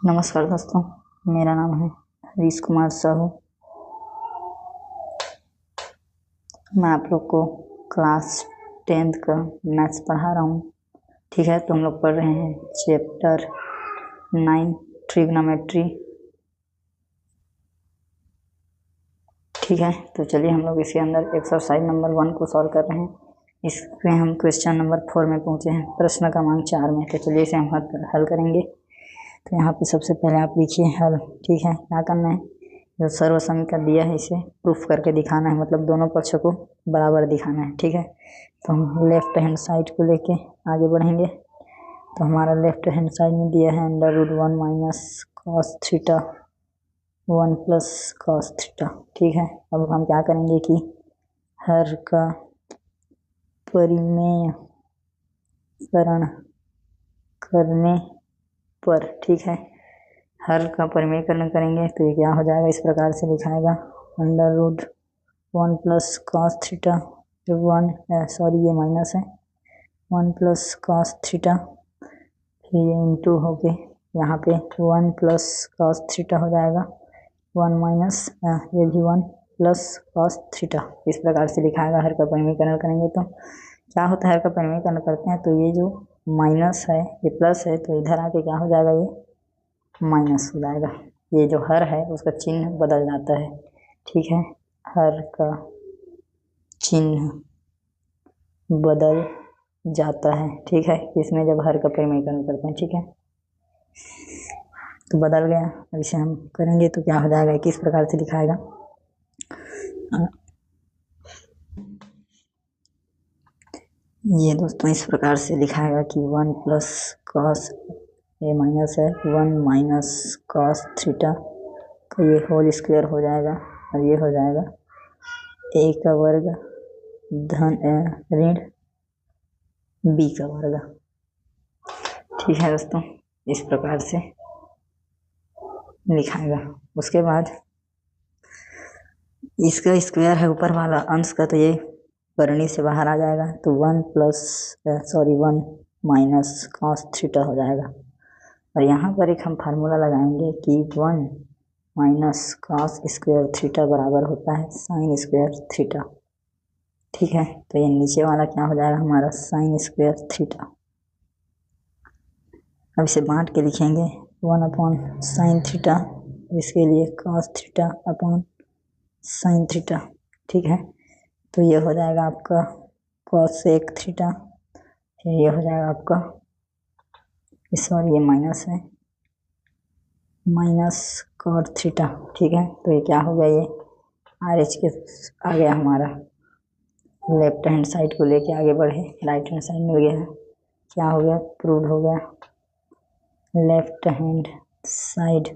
नमस्कार दोस्तों, मेरा नाम है हरीश कुमार साहू। मैं आप लोग को क्लास 10th का मैथ्स पढ़ा रहा हूँ। ठीक है, तो हम लोग पढ़ रहे हैं चैप्टर 9 ट्रिग्नोमेट्री। ठीक है, तो चलिए हम लोग इसके अंदर एक्सरसाइज नंबर 1 को सॉल्व कर रहे हैं। इसमें हम क्वेश्चन नंबर 4 में पहुँचे हैं, प्रश्न क्रमांक 4 में। तो चलिए इसे हम हल करेंगे। तो यहाँ पे सबसे पहले आप लिखिए हल। ठीक है, क्या करना है, जो सर्वसमीकरण का दिया है इसे प्रूफ करके दिखाना है, मतलब दोनों पक्षों को बराबर दिखाना है। ठीक है, तो हम लेफ्ट हैंड साइड को लेके आगे बढ़ेंगे। तो हमारा लेफ्ट हैंड साइड में दिया है √1 minus cos theta 1 plus cos theta. ठीक है, अब हम क्या करेंगे कि हर का परिमेयकरण करने पर, ठीक है, हर का परिमेयकरण करेंगे तो ये क्या हो जाएगा, इस प्रकार से लिखाएगा √1 प्लस cos थीटा 1, ये माइनस है, 1 प्लस cos थीटा, फिर ये इंटू हो के यहाँ पे 1 प्लस cos थीटा हो जाएगा, 1 माइनस ये भी 1 प्लस cos थीटा। इस प्रकार से लिखाएगा। हर का परिमेयकरण करेंगे तो क्या होता है, हर का परिमेयकरण करते हैं तो ये जो माइनस है ये प्लस है, तो इधर आके क्या हो जाएगा, ये माइनस हो जाएगा। ये जो हर है उसका चिन्ह बदल जाता है। ठीक है, हर का चिन्ह बदल जाता है। ठीक है, इसमें जब हर का परिमेयकरण करते हैं। ठीक है, तो बदल गया। अब इसे हम करेंगे तो क्या हो जाएगा, किस प्रकार से दिखाएगा, ये दोस्तों इस प्रकार से दिखाएगा कि 1 प्लस cos, ये माइनस है, 1 माइनस cos थीटा का ये होल स्क्वायर हो जाएगा, और ये हो जाएगा a का वर्ग धन ऋण b का वर्ग। ठीक है दोस्तों, इस प्रकार से लिखाएगा। उसके बाद इसका स्क्वायर है ऊपर वाला अंश का, तो ये वर्णी से बाहर आ जाएगा, तो 1 माइनस cos थीटा हो जाएगा। और यहाँ पर एक हम फार्मूला लगाएंगे कि 1 माइनस cos स्क्वायर थीटा बराबर होता है sin स्क्वायर थीटा। ठीक है, तो ये नीचे वाला क्या हो जाएगा हमारा, sin स्क्वायर थीटा। अब इसे बांट के लिखेंगे 1 अपॉन साइन थीटा, इसके लिए cos theta upon sine theta. ठीक है, तो ये हो जाएगा आपका cosec थीटा, फिर ये हो जाएगा आपका, सॉरी ये माइनस है, माइनस cot थीटा। ठीक है, तो ये क्या हो गया, ये RH के आ गया हमारा। लेफ्ट हैंड साइड को लेके आगे बढ़े, राइट हैंड साइड मिल गया है, क्या हो गया, प्रूव हो गया, left hand side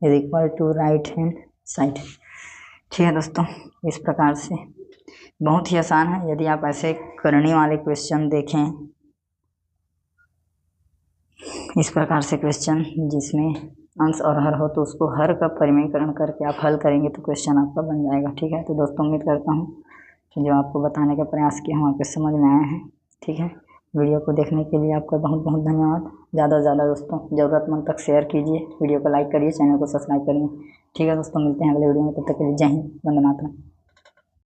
is equal to right hand side. ठीक है दोस्तों, इस प्रकार से बहुत ही आसान है। यदि आप ऐसे करने वाले क्वेश्चन देखें, इस प्रकार से क्वेश्चन जिसमें अंश और हर हो, तो उसको हर का परिमेयकरण करके आप हल करेंगे तो क्वेश्चन आपका बन जाएगा। ठीक है, तो दोस्तों उम्मीद करता हूँ कि जो आपको बताने का प्रयास किया हूँ आपको समझ में आया है। ठीक है, वीडियो को देखने के लिए आपका बहुत बहुत धन्यवाद। ज़्यादा से ज़्यादा दोस्तों ज़रूरतमंद तक शेयर कीजिए, वीडियो को लाइक करिए, चैनल को सब्सक्राइब करिए। ठीक है दोस्तों, मिलते हैं अगले वीडियो में, तब तक के लिए जय हिंद, वंदे मातरम।